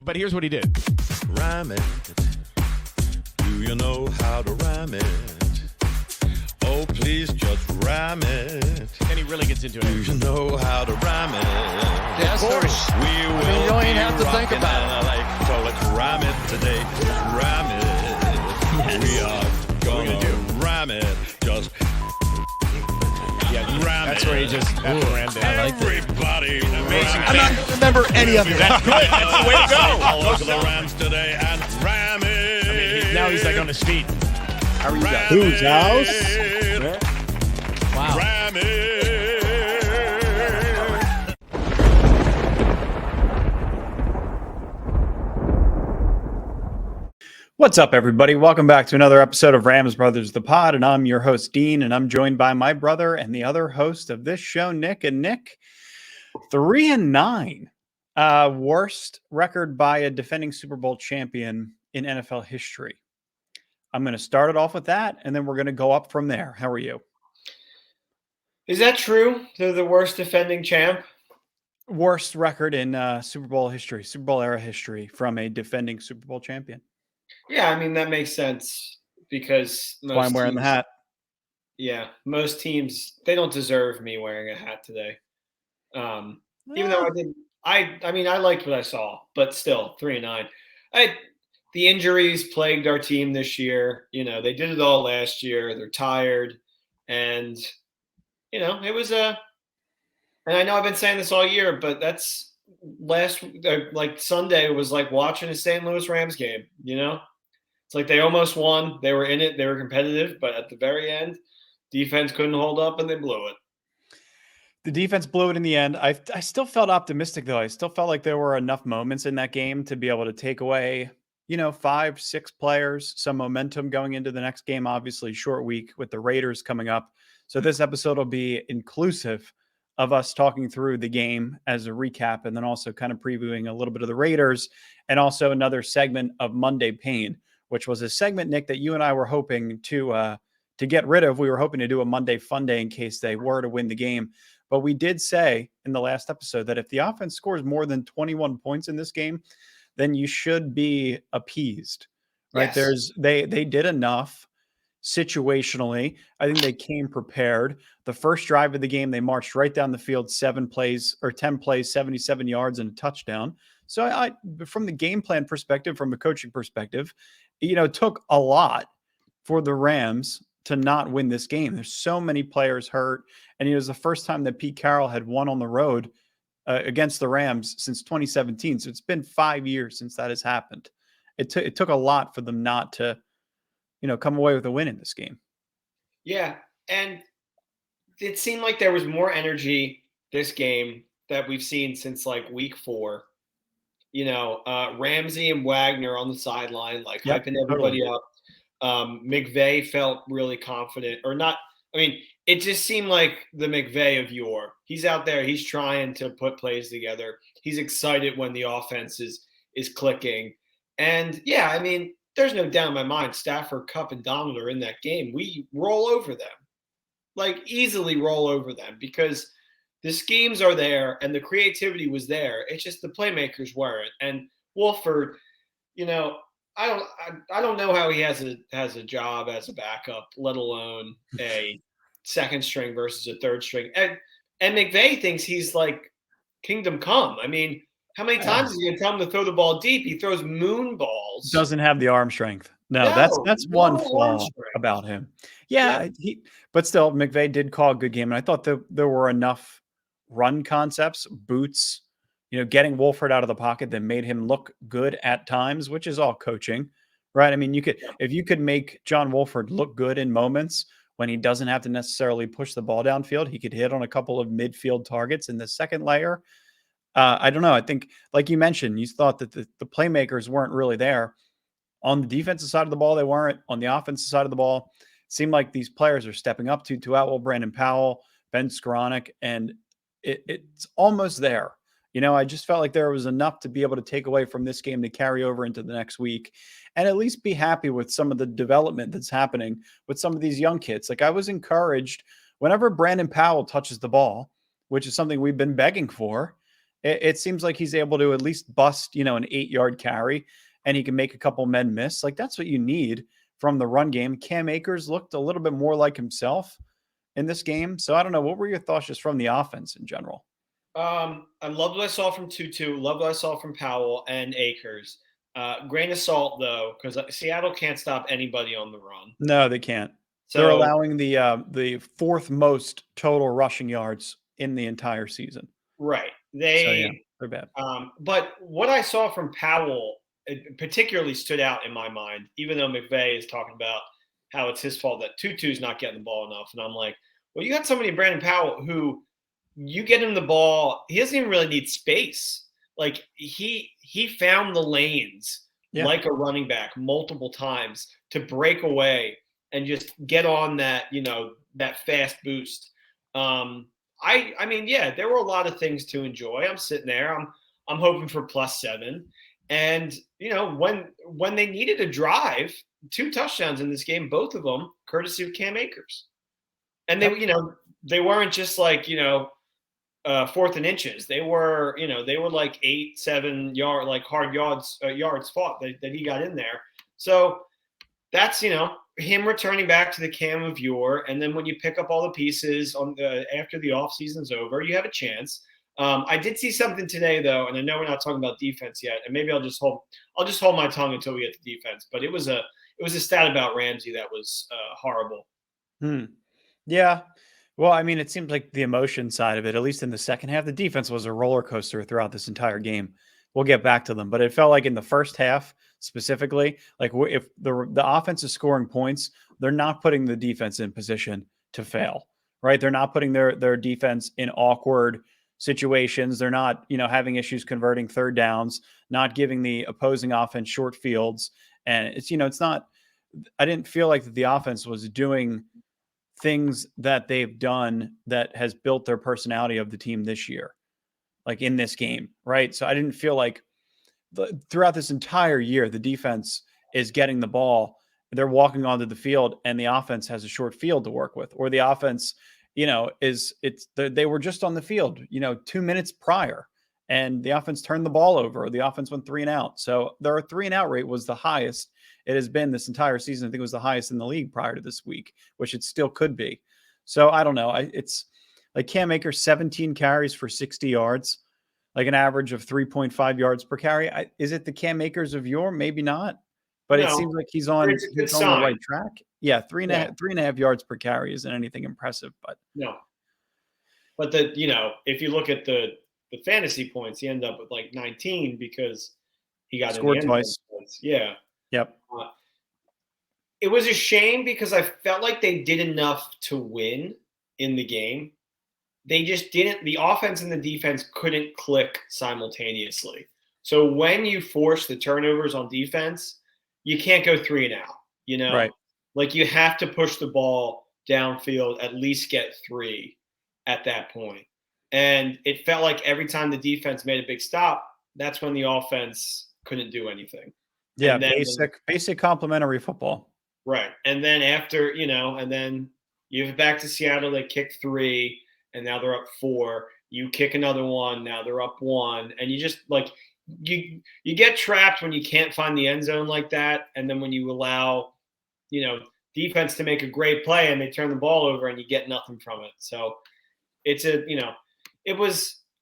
But here's what he did. Rhyme it. Do you know how to rhyme it? Oh, please just rhyme it. Then he really gets into Do it. you know how to rhyme it? Yes, Of course. We will you don't even be have to think rocking about LA. So let's rhyme it today. Rhyme it. We are gonna rhyme it. Just Yeah, rhyme that's it. where he just rammed it. I like that. Everybody, Amazing. I'm not going to remember any of it. That's good. That's the way to go. All over the Rams today and ram it. I mean, now he's like on his feet. How are you guys? Whose Wow. Ram it. What's up, everybody? Welcome back to another episode of Rams Brothers the Pod, and I'm your host, Dean, and I'm joined by my brother and the other host of this show, Nick. And Nick, 3-9, worst record by a defending Super Bowl champion in NFL history. I'm going to start it off with that, and then we're going to go up from there. How are you? Is that true? They're the worst defending champ? Worst record in Super Bowl history, Super Bowl era history from a defending Super Bowl champion. Yeah, I mean, that makes sense because That's why I'm wearing the hat. Yeah, most teams, they don't deserve me wearing a hat today. Even though I mean, I liked what I saw, but still, 3-9. The injuries plagued our team this year. You know, they did it all last year. They're tired. And, you know, it was and I know I've been saying this all year, but that's like Sunday was like watching a St. Louis Rams game, you know? It's like they almost won. They were in it. They were competitive. But at the very end, defense couldn't hold up, and they blew it. The defense blew it in the end. I still felt optimistic, though. I still felt like there were enough moments in that game to be able to take away, 5, 6 players, some momentum going into the next game. Obviously, short week with the Raiders coming up. So this episode will be inclusive of us talking through the game as a recap, and then also kind of previewing a little bit of the Raiders, and also another segment of Monday Pain, which was a segment, Nick, that you and I were hoping to get rid of. We were hoping to do a Monday Fun Day in case they were to win the game. But we did say in the last episode that if the offense scores more than 21 points in this game, then you should be appeased, right? Yes. They did enough situationally. I think they came prepared. The first drive of the game, they marched right down the field, 10 plays, 77 yards and a touchdown. So I from the game plan perspective, from a coaching perspective, it took a lot for the Rams to not win this game. There's so many players hurt. And it was the first time that Pete Carroll had won on the road against the Rams since 2017. So it's been 5 years since that has happened. It took a lot for them not to, come away with a win in this game. Yeah, and it seemed like there was more energy this game that we've seen since like week 4. Ramsey and Wagner on the sideline, like Yep, hyping everybody up. McVay felt really confident, or not. I mean, it just seemed like the McVay of yore. He's out there. He's trying to put plays together. He's excited when the offense is clicking. And, yeah, I mean, there's no doubt in my mind Stafford, Kupp, and Donald are in that game. We roll over them, like easily roll over them because the schemes are there and the creativity was there. It's just the playmakers weren't. And Wolford, I don't know how he has a job as a backup, let alone a second string versus a third string. And McVay thinks he's like kingdom come. I mean, how many times is he going to tell him to throw the ball deep? He throws moon balls. Doesn't have the arm strength. No, that's one flaw about him. Yeah. But still, McVay did call a good game. And I thought that there were enough run concepts, boots, getting Wolford out of the pocket that made him look good at times, which is all coaching, right? I mean, if you could make John Wolford look good in moments when he doesn't have to necessarily push the ball downfield, he could hit on a couple of midfield targets in the second layer. I don't know. I think, like you mentioned, you thought that the playmakers weren't really there. On the defensive side of the ball, they weren't. On the offensive side of the ball, it seemed like these players are stepping up to Atwell, Brandon Powell, Ben Skoranek, and it's almost there. I just felt like there was enough to be able to take away from this game to carry over into the next week and at least be happy with some of the development that's happening with some of these young kids. Like, I was encouraged whenever Brandon Powell touches the ball, which is something we've been begging for. It seems like he's able to at least bust, an 8-yard carry, and he can make a couple men miss. Like, that's what you need from the run game. Cam Akers looked a little bit more like himself in this game. So I don't know. What were your thoughts just from the offense in general? I loved what I saw from Tutu. Loved what I saw from Powell and Akers. Grain of salt though, because Seattle can't stop anybody on the run. No, they can't. So, they're allowing the fourth most total rushing yards in the entire season. Right. They're bad. But what I saw from Powell particularly stood out in my mind, even though McVay is talking about how it's his fault that Tutu's not getting the ball enough. And I'm like, well, you got somebody, Brandon Powell, who you get him the ball, he doesn't even really need space. Like he found the lanes like a running back multiple times to break away and just get on that, that fast boost. I mean, there were a lot of things to enjoy. I'm sitting there, I'm hoping for +7. And, when they needed a drive, 2 touchdowns in this game, both of them courtesy of Cam Akers. And they, they weren't just like, 4th and inches. They were, they were like 8-7 yard, like hard yards fought that he got in there. So that's, him returning back to the Cam of yore. And then when you pick up all the pieces after the offseason's over, you have a chance. I did see something today though, and I know we're not talking about defense yet, and maybe I'll just hold my tongue until we get to defense. But it was a stat about Ramsey that was horrible. Yeah. Well, I mean, it seems like the emotion side of it, at least in the second half, the defense was a roller coaster throughout this entire game. We'll get back to them, but it felt like in the first half specifically, like if the offense is scoring points, they're not putting the defense in position to fail, right? They're not putting their defense in awkward situations. They're not, having issues converting third downs, not giving the opposing offense short fields. And it's, it's not, I didn't feel like the offense was doing things that they've done that has built their personality of the team this year, like in this game, right? So I didn't feel like throughout this entire year, the defense is getting the ball, they're walking onto the field, and the offense has a short field to work with, or the offense, they were just on the field, 2 minutes prior, and the offense turned the ball over, or the offense went 3 and out. So their 3 and out rate was the highest it has been this entire season. I think it was the highest in the league prior to this week, which it still could be. So I don't know. It's like Cam Akers, 17 carries for 60 yards, like an average of 3.5 yards per carry. Is it the Cam Akers of yore? Maybe not, but it seems like he's on the right track. Yeah, three and a half yards per carry isn't anything impressive, but no. But if you look at the fantasy points, he ended up with like 19 because he got scored twice. Yeah. Yep. It was a shame because I felt like they did enough to win in the game. They just didn't. The offense and the defense couldn't click simultaneously. So when you force the turnovers on defense, you can't go 3 and out. Right. Like you have to push the ball downfield, at least get 3 at that point. And it felt like every time the defense made a big stop, that's when the offense couldn't do anything. Yeah, basic complementary football. Right. And then after, and then you have back to Seattle, they kick 3, and now they're up 4. You kick another one, now they're up 1. And you just like you get trapped when you can't find the end zone like that. And then when you allow, defense to make a great play and they turn the ball over and you get nothing from it. So it's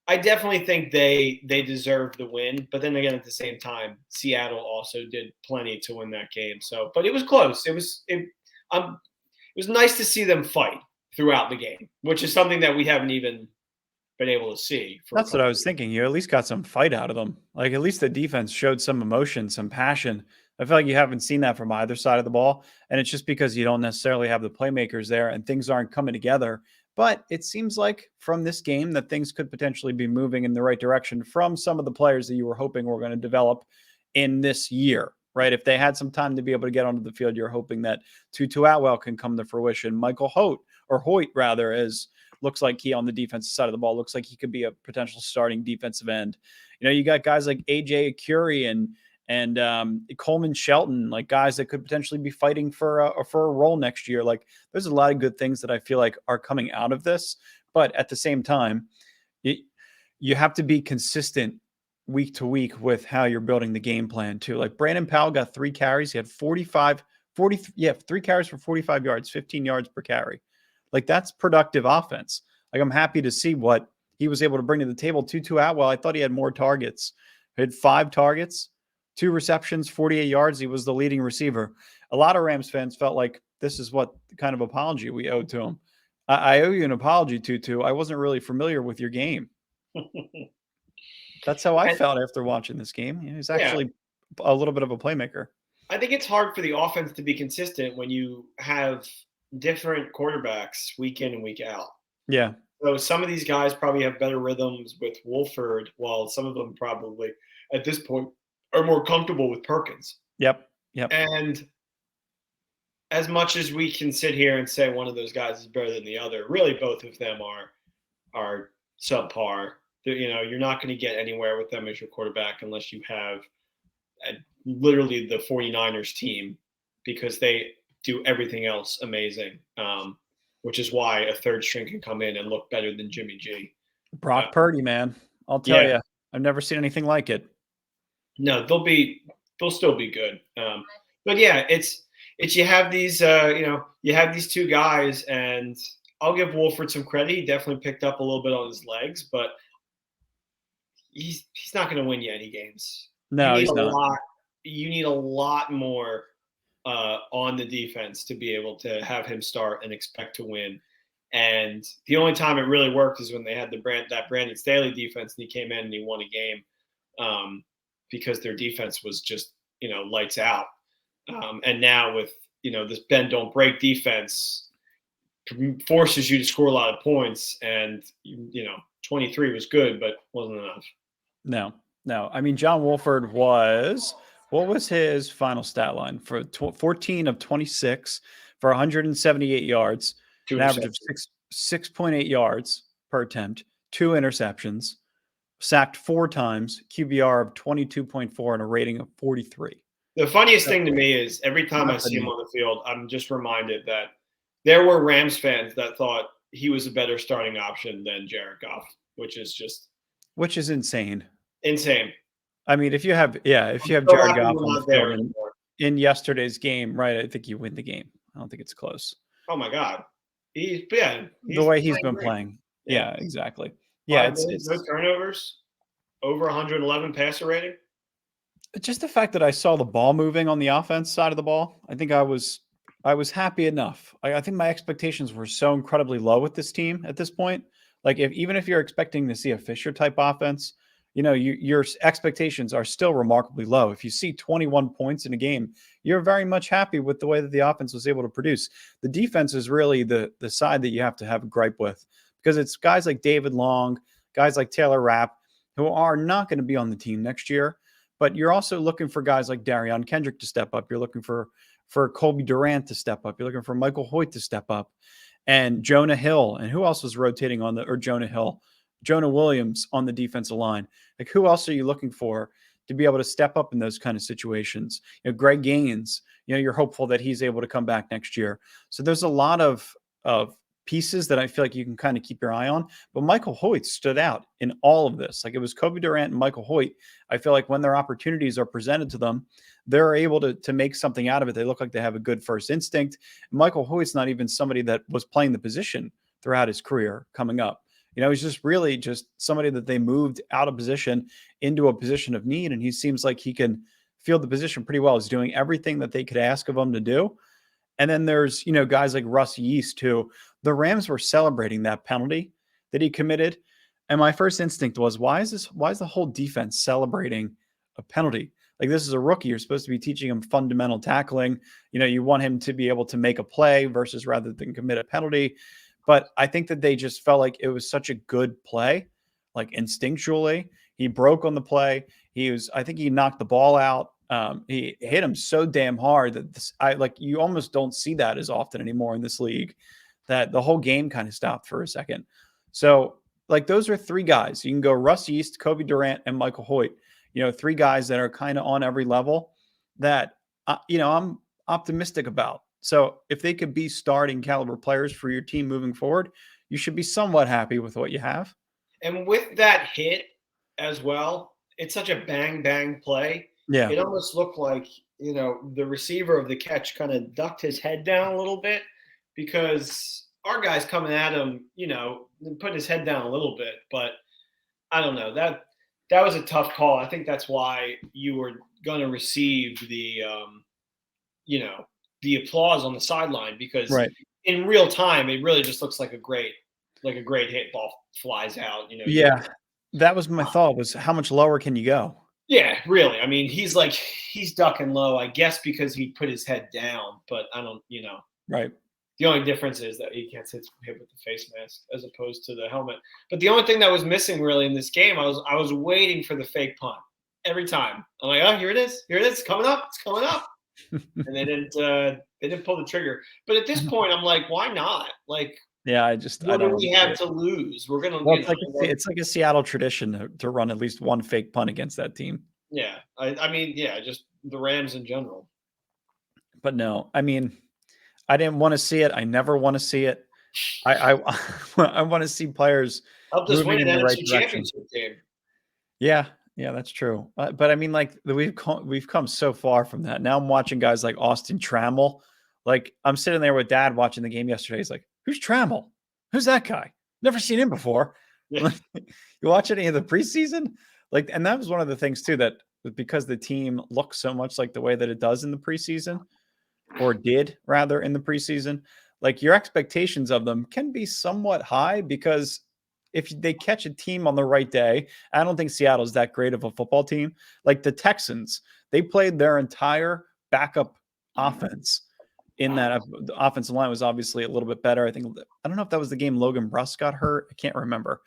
I definitely think they deserve the win, but then again, at the same time, Seattle also did plenty to win that game. So, but it was close. It was nice to see them fight throughout the game, which is something that we haven't even been able to see. That's what I was thinking. You at least got some fight out of them. Like at least the defense showed some emotion, some passion. I feel like you haven't seen that from either side of the ball, and it's just because you don't necessarily have the playmakers there and things aren't coming together. But it seems like from this game that things could potentially be moving in the right direction from some of the players that you were hoping were going to develop in this year, right? If they had some time to be able to get onto the field, you're hoping that Tutu Atwell can come to fruition. Michael Hoyt looks like he on the defensive side of the ball, looks like he could be a potential starting defensive end. You got guys like AJ Akuri and Coleman Shelton, like guys that could potentially be fighting for a role next year. Like there's a lot of good things that I feel like are coming out of this, but at the same time, you have to be consistent week to week with how you're building the game plan too. Like Brandon Powell got 3 carries. He had 3 carries for 45 yards, 15 yards per carry. Like that's productive offense. Like I'm happy to see what he was able to bring to the table. Tutu Atwell, I thought he had more targets. He had 5 targets, 2 receptions, 48 yards. He was the leading receiver. A lot of Rams fans felt like this is what kind of apology we owed to him. I owe you an apology, Tutu. I wasn't really familiar with your game. That's how I felt after watching this game. He's actually a little bit of a playmaker. I think it's hard for the offense to be consistent when you have different quarterbacks week in and week out. Yeah. So some of these guys probably have better rhythms with Wolford, while some of them probably at this point are more comfortable with Perkins. Yep. And as much as we can sit here and say one of those guys is better than the other, really both of them are subpar. You're not going to get anywhere with them as your quarterback unless you have literally the 49ers team, because they do everything else amazing, which is why a third string can come in and look better than Jimmy G. Brock Purdy, man. I'll tell you, I've never seen anything like it. No, they'll still be good. But yeah, it's you have these you have these 2 guys, and I'll give Wolford some credit. He definitely picked up a little bit on his legs, but he's not going to win you any games. No, he's not. You need a lot more on the defense to be able to have him start and expect to win. And the only time it really worked is when they had that Brandon Staley defense, and he came in and he won a game because their defense was just lights out. And now with this bend don't break defense forces you to score a lot of points, and 23 was good, but wasn't enough. No. I mean, John Wolford what was his final stat line for 14 of 26 for 178 yards, an average of 6.8 yards per attempt, 2 interceptions, sacked 4 times, QBR of 22.4, and a rating of 43. The funniest thing to me is every time I see him on the field, I'm just reminded that there were Rams fans that thought he was a better starting option than Jared Goff, which is insane. Insane. I mean, if you have Jared Goff on the field in yesterday's game, right, I think you win the game. I don't think it's close. Oh my God. He's the way he's been playing. Yeah, exactly. Yeah, it's no turnovers, over 111 passer rating. Just the fact that I saw the ball moving on the offense side of the ball, I think I was happy enough. I think my expectations were so incredibly low with this team at this point. Like even if you're expecting to see a Fisher type offense, your expectations are still remarkably low. If you see 21 points in a game, you're very much happy with the way that the offense was able to produce. The defense is really the side that you have to have a gripe with, because it's guys like David Long, guys like Taylor Rapp, who are not going to be on the team next year. But you're also looking for guys like Darion Kendrick to step up. You're looking for Colby Durant to step up. You're looking for Michael Hoyt to step up, and Jonah Hill. And who else was rotating Jonah Hill? Jonah Williams on the defensive line. Like, who else are you looking for to be able to step up in those kind of situations? Greg Gaines, you're hopeful that he's able to come back next year. So there's a lot of pieces that I feel like you can kind of keep your eye on. But Michael Hoyt stood out in all of this. Like, it was Kobe Durant and Michael Hoyt. I feel like when their opportunities are presented to them, they're able to make something out of it. They look like they have a good first instinct. Michael Hoyt's not even somebody that was playing the position throughout his career coming up. He's just really just somebody that they moved out of position into a position of need. And he seems like he can field the position pretty well. He's doing everything that they could ask of him to do. And then there's, guys like Russ Yeast, who the Rams were celebrating that penalty that he committed. And my first instinct was, why is the whole defense celebrating a penalty? Like, this is a rookie. You're supposed to be teaching him fundamental tackling. You want him to be able to make a play versus rather than commit a penalty. But I think that they just felt like it was such a good play, like instinctually. He broke on the play. I think he knocked the ball out. He hit him so damn hard that you almost don't see that as often anymore in this league, that the whole game kind of stopped for a second. So, those are 3 guys. You can go Russ Yeast, Kobe Durant, and Michael Hoyt. 3 guys that are kind of on every level that, I'm optimistic about. So if they could be starting caliber players for your team moving forward, you should be somewhat happy with what you have. And with that hit as well, it's such a bang bang play. Yeah. It almost looked like, the receiver of the catch kind of ducked his head down a little bit because our guy's coming at him, putting his head down a little bit. But I don't know. That was a tough call. I think that's why you were going to receive the the applause on the sideline, because Right. in real time it really just looks like a great hit. Ball flies out. Yeah. That was my thought, was how much lower can you go? Yeah, really. I mean, he's ducking low, I guess, because he put his head down. But I don't, Right. The only difference is that he gets hit with the face mask as opposed to the helmet. But the only thing that was missing really in this game, I was waiting for the fake punt every time. I'm like, oh, here it is, it's coming up, and they didn't pull the trigger. But at this point, I'm like, why not? Like, yeah, I what don't do we have to lose? We're gonna. Well, it's like a Seattle tradition to run at least one fake punt against that team. Yeah, I mean, yeah, just the Rams in general. But no, I mean, I didn't want to see it. I never want to see it. I want to see players help us win in an the right NFC direction. championship game. Yeah, that's true. But I mean, like, we've come so far from that. Now I'm watching guys like Austin Trammell. Like, I'm sitting there with Dad watching the game yesterday. He's like, "Who's Trammell? Who's that guy? Never seen him before." Yeah. You watch any of the preseason? Like, and that was one of the things too, that because the team looks so much like the way that it does in the preseason, or did rather in the preseason, like, your expectations of them can be somewhat high, because if they catch a team on the right day, I don't think Seattle's that great of a football team. Like the Texans, they played their entire backup offense in that. The offensive line was obviously a little bit better. I don't know if that was the game Logan Bruss got hurt. I can't remember.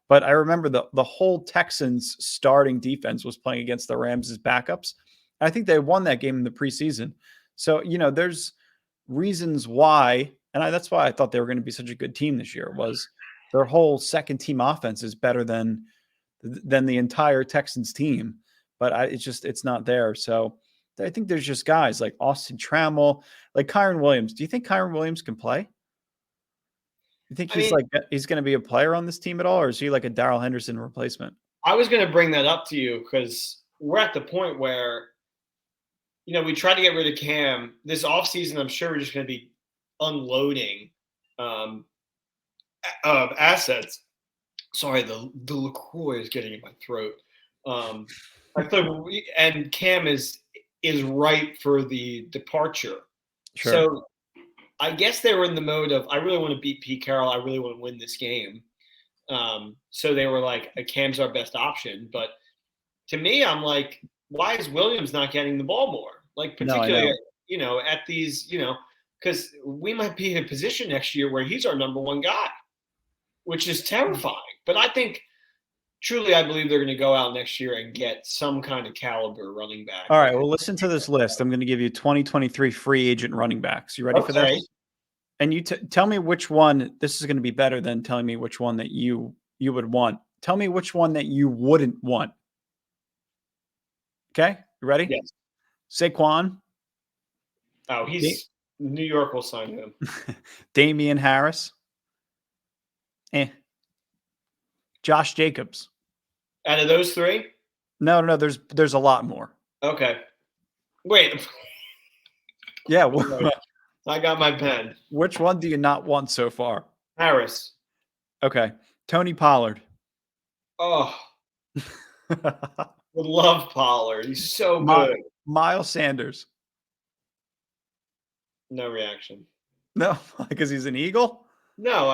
But I remember the whole Texans starting defense was playing against the Rams' backups. I think they won that game in the preseason. So, there's reasons why, and that's why I thought they were going to be such a good team this year, was their whole second team offense is better than the entire Texans team. But it's not there. So I think there's just guys like Austin Trammell, like Kyron Williams. Do you think Kyron Williams can play? You think he's going to be a player on this team at all, or is he like a Darrell Henderson replacement? I was going to bring that up to you because we're at the point where, we tried to get rid of Cam this offseason. I'm sure we're just going to be unloading assets. Sorry, the LaCroix is getting in my throat. I thought and Cam is ripe for the departure. Sure. So I guess they were in the mode of, I really want to beat Pete Carroll. I really want to win this game. So they were like, Cam's our best option. But to me, I'm like, why is Williams not getting the ball more? Like, particularly, at these, because we might be in a position next year where he's our number one guy, which is terrifying. But I think, truly, I believe they're going to go out next year and get some kind of caliber running back. All right, well, listen to this list. I'm going to give you 2023 free agent running backs. You ready for this? And you tell me which one. This is going to be better than telling me which one that you would want. Tell me which one that you wouldn't want. Okay, you ready? Yes. Saquon. Oh, New York will sign him. Damian Harris. Josh Jacobs. Out of those three? No. There's a lot more. Okay. Wait. Yeah. I got my pen. Which one do you not want so far? Harris. Okay. Tony Pollard. Oh. Would love Pollard. He's so good. Miles Sanders. No reaction. No, because he's an Eagle? No,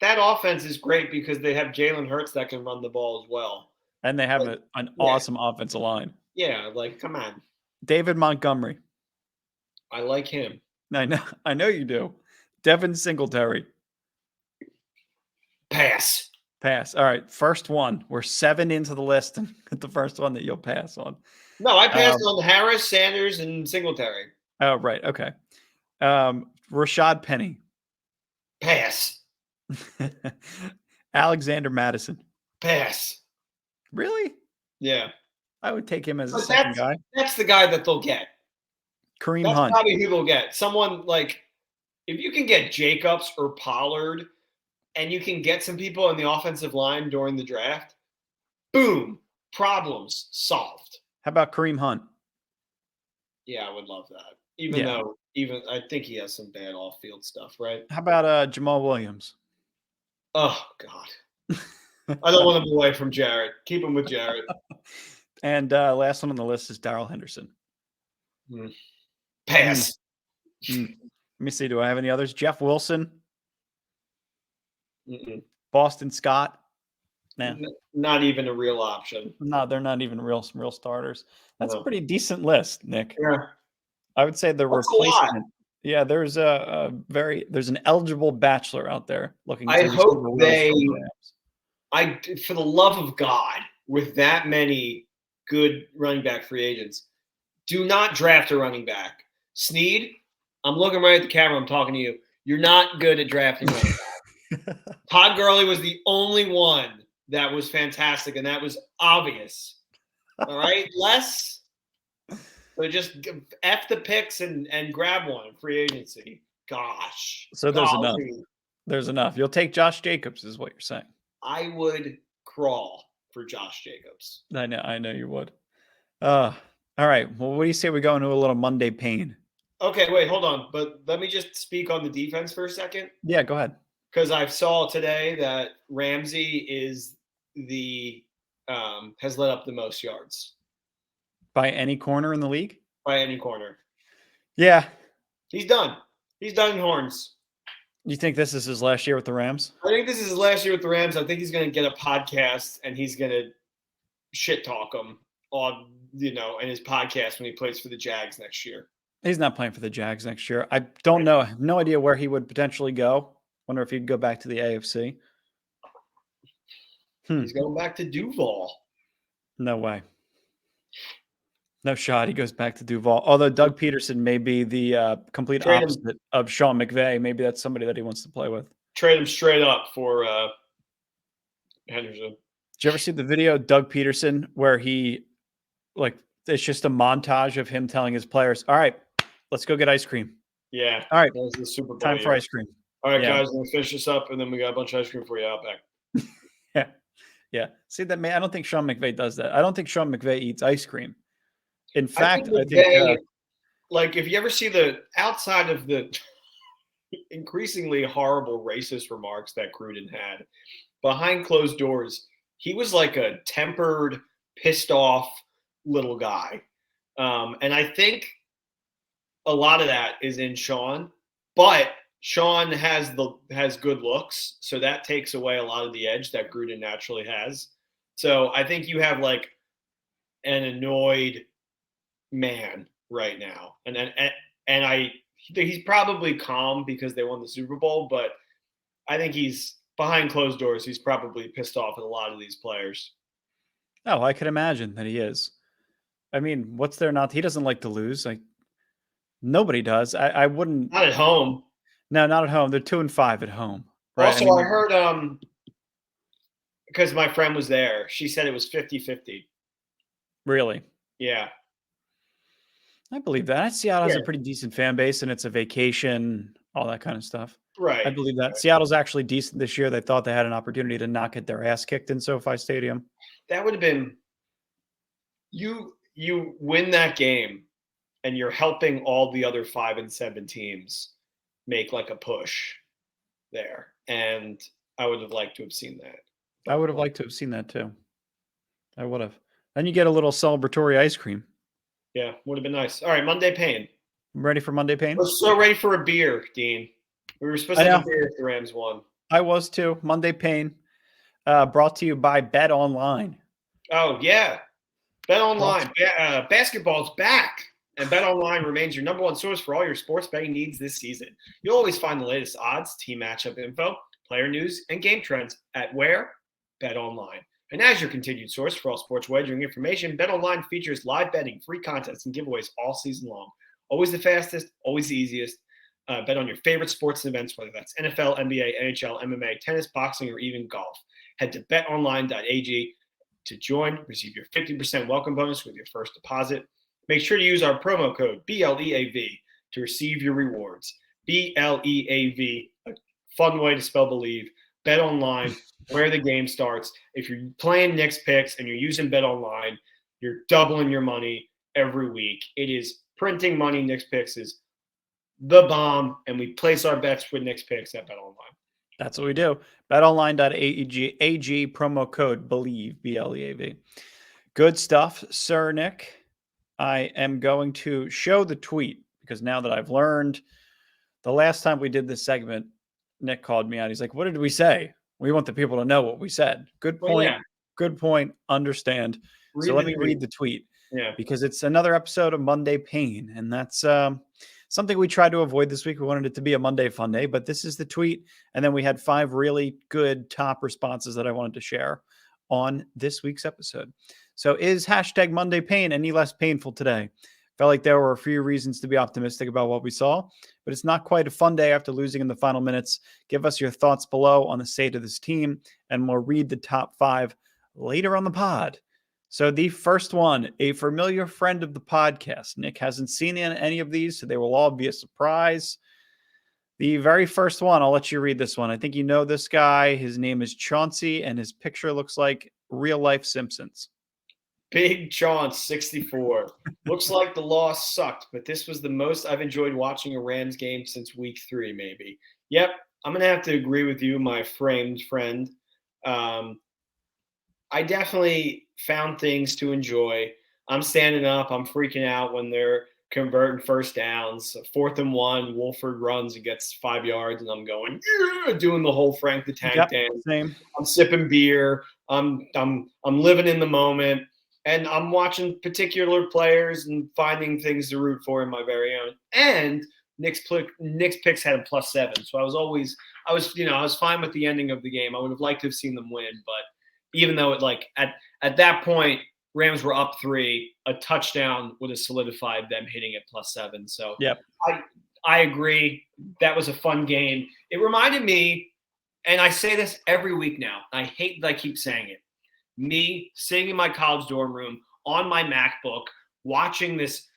that offense is great because they have Jalen Hurts that can run the ball as well. And they have an awesome offensive line. Yeah, like, come on. David Montgomery. I like him. I know you do. Devin Singletary. Pass. All right, first one. We're 7 into the list, and the first one that you'll pass on. No, I passed on Harris, Sanders, and Singletary. Oh, right. Okay. Rashad Penny. Pass. Alexander Madison. Pass. Really? Yeah. I would take him as a second guy. That's the guy that they'll get. Kareem Hunt. That's probably who they'll get. Someone like, if you can get Jacobs or Pollard and you can get some people in the offensive line during the draft, boom, problems solved. How about Kareem Hunt? Yeah, I would love that. Even I think he has some bad off-field stuff, right? How about Jamal Williams? Oh, God. I don't want him away from Jarrett. Keep him with Jarrett. And last one on the list is Darrell Henderson. Pass. Let me see. Do I have any others? Jeff Wilson? Mm-mm. Boston Scott? Nah. Not even a real option. No, they're not even real starters. That's a pretty decent list, Nick. Yeah. I would say the That's replacement. Yeah, there's there's an eligible bachelor out there looking. I hope for the love of God, with that many good running back free agents, do not draft a running back. Snead, I'm looking right at the camera. I'm talking to you. You're not good at drafting running back. Todd Gurley was the only one that was fantastic, and that was obvious. All right, so just F the picks and grab one in free agency. Gosh. So there's enough. There's enough. You'll take Josh Jacobs, is what you're saying. I would crawl for Josh Jacobs. I know you would. All right. Well, what do you say we go into a little Monday pain? Okay, wait, hold on. But let me just speak on the defense for a second. Yeah, go ahead. Because I saw today that Ramsey is has led up the most yards. By any corner in the league? By any corner. Yeah. He's done. He's done in horns. You think this is his last year with the Rams? I think this is his last year with the Rams. I think he's going to get a podcast and he's going to shit talk him on, in his podcast when he plays for the Jags next year. He's not playing for the Jags next year. I don't know. I have no idea where he would potentially go. Wonder if he'd go back to the AFC. He's going back to Duval. No way. No shot. He goes back to Duval. Although Doug Peterson may be the complete opposite of Sean McVay. Maybe that's somebody that he wants to play with. Trade him straight up for Henderson. Did you ever see the video, Doug Peterson, where it's just a montage of him telling his players, all right, let's go get ice cream. Yeah. All right. That was the Super Bowl time for ice cream. All right, guys, we're going to finish this up, and then we got a bunch of ice cream for you out back. Yeah. See, I don't think Sean McVay does that. I don't think Sean McVay eats ice cream. In fact, I think if you ever see the outside of the increasingly horrible racist remarks that Gruden had, behind closed doors, he was like a tempered, pissed off little guy. And I think a lot of that is in Sean, but Sean has good looks, so that takes away a lot of the edge that Gruden naturally has. So I think you have like an annoyed man right now, and he's probably calm because they won the Super Bowl, but I think he's behind closed doors. He's probably pissed off at a lot of these players. Oh, I could imagine that he is. I mean, what's there not? He doesn't like to lose. Nobody does. I wouldn't. Not at home. No, not at home. They're 2-5 at home. Right? Also, I heard because my friend was there. She said it was 50-50. Really? Yeah. I believe that. Seattle has a pretty decent fan base, and it's a vacation, all that kind of stuff. Right. I believe that. Right. Seattle's actually decent this year. They thought they had an opportunity to not get their ass kicked in SoFi Stadium. That would have been you win that game, and you're helping all the other 5 and 7 teams make like a push there. And I would have liked to have seen that. I would have liked to have seen that too. I would have. Then you get a little celebratory ice cream. Yeah, would have been nice. All right, Monday Pain. Ready for Monday Pain? We're so ready for a beer, Dean. We were supposed to have a beer if the Rams won. I was too. Monday Pain. Brought to you by Bet Online. Oh, yeah. Bet Online. Basketball's back. And Bet Online remains your number one source for all your sports betting needs this season. You'll always find the latest odds, team matchup info, player news, and game trends at where? Bet Online. And as your continued source for all sports wagering information, Bet Online features live betting, free contests, and giveaways all season long. Always the fastest, always the easiest. Bet on your favorite sports and events, whether that's NFL, NBA, NHL, MMA, tennis, boxing, or even golf. Head to betonline.ag to join. Receive your 50% welcome bonus with your first deposit. Make sure to use our promo code BLEAV to receive your rewards. BLEAV, a fun way to spell believe. Bet Online, where the game starts. If you're playing Knicks picks and you're using Bet Online, you're doubling your money every week. It is printing money. Knicks picks is the bomb, and we place our bets with Knicks picks at Bet Online. That's what we do. BetOnline.ag, promo code BELIEVE, BLEAV. Good stuff, Sir Nick. I am going to show the tweet because now that I've learned, the last time we did this segment, Nick called me out. He's like, "What did we say? We want the people to know what we said." Good point. Well, yeah. Good point. Understand. So let me read the tweet. Yeah. Because it's another episode of Monday Pain, and that's something we tried to avoid this week. We wanted it to be a Monday fun day, but this is the tweet. And then we had 5 really good top responses that I wanted to share on this week's episode. So is hashtag Monday Pain any less painful today? Felt like there were a few reasons to be optimistic about what we saw, but it's not quite a fun day after losing in the final minutes. Give us your thoughts below on the state of this team, and we'll read the top 5 later on the pod. So the first one, a familiar friend of the podcast. Nick hasn't seen any of these, so they will all be a surprise. The very first one, I'll let you read this one. I think you know this guy. His name is Chauncey, and his picture looks like real-life Simpsons. Big Chauncey, 64. Looks like the loss sucked, but this was the most I've enjoyed watching a Rams game since week 3, maybe. Yep, I'm going to have to agree with you, my framed friend. I definitely found things to enjoy. I'm standing up. I'm freaking out when they're converting first downs. 4th and 1, Wolford runs and gets 5 yards, and I'm going, yeah, doing the whole Frank the Tank dance. Same. I'm sipping beer. I'm living in the moment, and I'm watching particular players and finding things to root for in my very own. And Nick's picks had a +7, so I was fine with the ending of the game. I would have liked to have seen them win, but even though at that point, Rams were up 3, a touchdown would have solidified them hitting at +7. So yep. I agree. That was a fun game. It reminded me, and I say this every week now, I hate that I keep saying it, me sitting in my college dorm room on my MacBook, watching this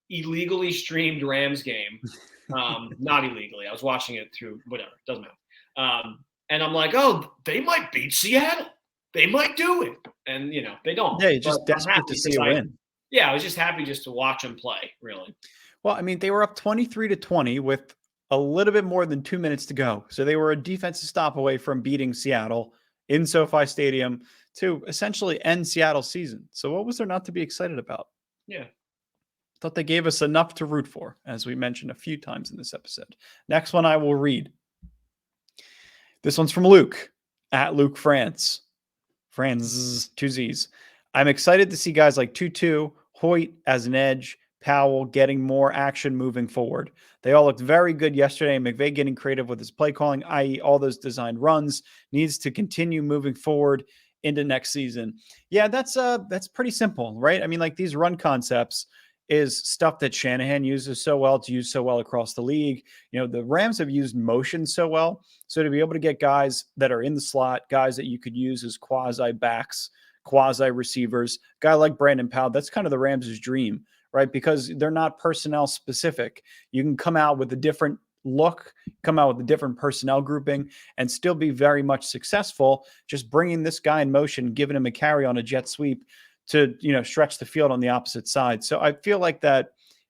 illegally streamed Rams game. Not illegally. I was watching it through whatever. Doesn't matter. And I'm like, oh, they might beat Seattle. They might do it. And, they don't. Yeah, you're just desperate to see a win. Yeah, I was just happy just to watch them play, really. Well, I mean, they were up 23-20 with a little bit more than 2 minutes to go. So they were a defensive stop away from beating Seattle in SoFi Stadium to essentially end Seattle's season. So what was there not to be excited about? Yeah. Thought they gave us enough to root for, as we mentioned a few times in this episode. Next one I will read. This one's from Luke, at Luke France. Franz, 2 Z's. I'm excited to see guys like Tutu, Hoyt as an edge, Powell getting more action moving forward. They all looked very good yesterday. McVay getting creative with his play calling, i.e. all those designed runs, needs to continue moving forward into next season. Yeah, that's pretty simple, right? I mean, like these run concepts is stuff that Shanahan uses so well. It's used so well across the league. The Rams have used motion so well. So to be able to get guys that are in the slot, guys that you could use as quasi backs, quasi receivers, guy like Brandon Powell, that's kind of the Rams' dream, right? Because they're not personnel specific. You can come out with a different look, come out with a different personnel grouping, and still be very much successful. Just bringing this guy in motion, giving him a carry on a jet sweep to, stretch the field on the opposite side. So I feel like that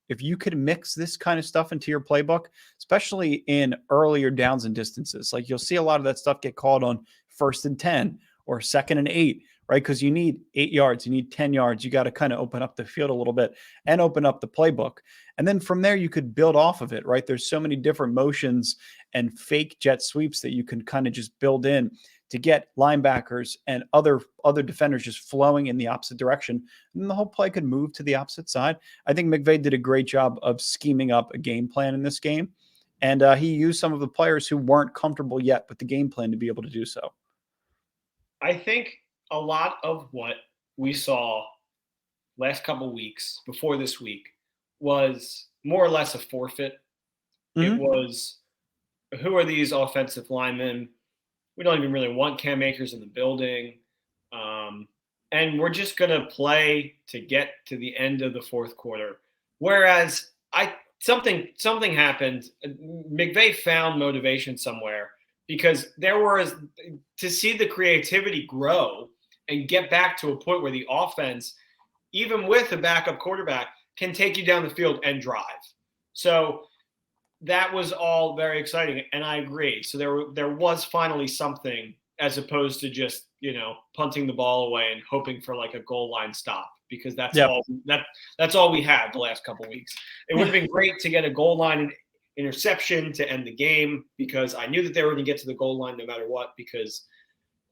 if you could mix this kind of stuff into your playbook, especially in earlier downs and distances, like you'll see a lot of that stuff get called on 1st and 10 or 2nd and 8, right? Because you need 8 yards, you need 10 yards. You got to kind of open up the field a little bit and open up the playbook. And then from there, you could build off of it, right? There's so many different motions and fake jet sweeps that you can kind of just build in to get linebackers and other defenders just flowing in the opposite direction. And the whole play could move to the opposite side. I think McVay did a great job of scheming up a game plan in this game. And he used some of the players who weren't comfortable yet with the game plan to be able to do so. I think a lot of what we saw last couple of weeks before this week was more or less a forfeit. Mm-hmm. It was, who are these offensive linemen? We don't even really want Cam Akers in the building. And we're just going to play to get to the end of the 4th quarter. Whereas something happened. McVay found motivation somewhere because to see the creativity grow and get back to a point where the offense, even with a backup quarterback, can take you down the field and drive. So that was all very exciting, and I agree. So there was finally something, as opposed to just punting the ball away and hoping for like a goal line stop, because that's all we had the last couple of weeks. It would have been great to get a goal line interception to end the game, because I knew that they were going to get to the goal line no matter what, because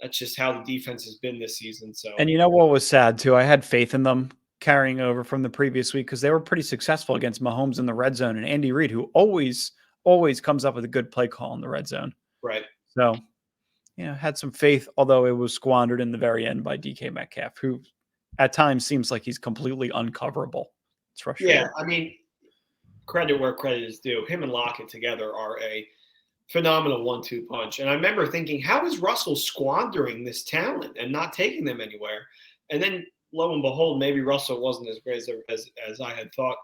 that's just how the defense has been this season. So, and you know what was sad too? I had faith in them carrying over from the previous week, because they were pretty successful against Mahomes in the red zone, and Andy Reid, who always comes up with a good play call in the red zone. Right. So, had some faith, although it was squandered in the very end by DK Metcalf, who at times seems like he's completely uncoverable. It's frustrating. Yeah, I mean, credit where credit is due. Him and Lockett together are a phenomenal 1-2 punch. And I remember thinking, how is Russell squandering this talent and not taking them anywhere? And then, lo and behold, maybe Russell wasn't as great as I had thought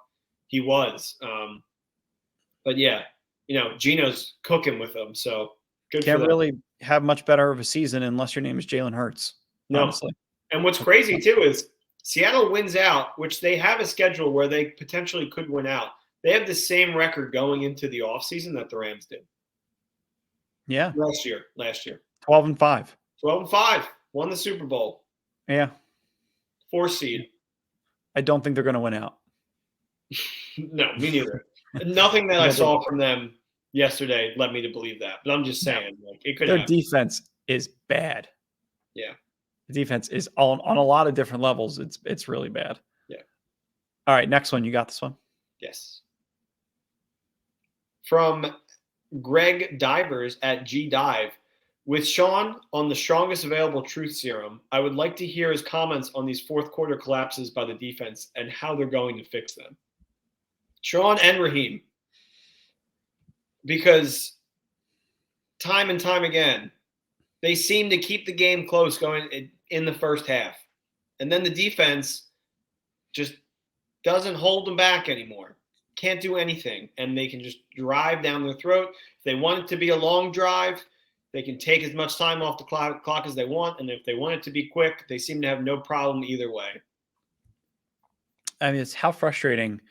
he was. But yeah, Geno's cooking with them. So good. Can't really have much better of a season unless your name is Jalen Hurts. No. Honestly. And what's crazy too is Seattle wins out, which they have a schedule where they potentially could win out. They have the same record going into the offseason that the Rams did. Yeah. Last year. 12-5. 12-5. Won the Super Bowl. Yeah. 4 seed. I don't think they're going to win out. No, me neither. Nothing that I saw from them yesterday led me to believe that. But I'm just saying, it could Their happen. defense is bad. Yeah. The defense is on a lot of different levels. It's really bad. Yeah. All right, next one. You got this one? Yes. From Greg Divers at G Dive. With Sean on the strongest available truth serum, I would like to hear his comments on these fourth quarter collapses by the defense and how they're going to fix them. Sean and Raheem. Because time and time again, they seem to keep the game close going in the first half. And then the defense just doesn't hold them back anymore. Can't do anything. And they can just drive down their throat. If they want it to be a long drive, they can take as much time off the clock as they want. And if they want it to be quick, they seem to have no problem either way. I mean, it's how frustrating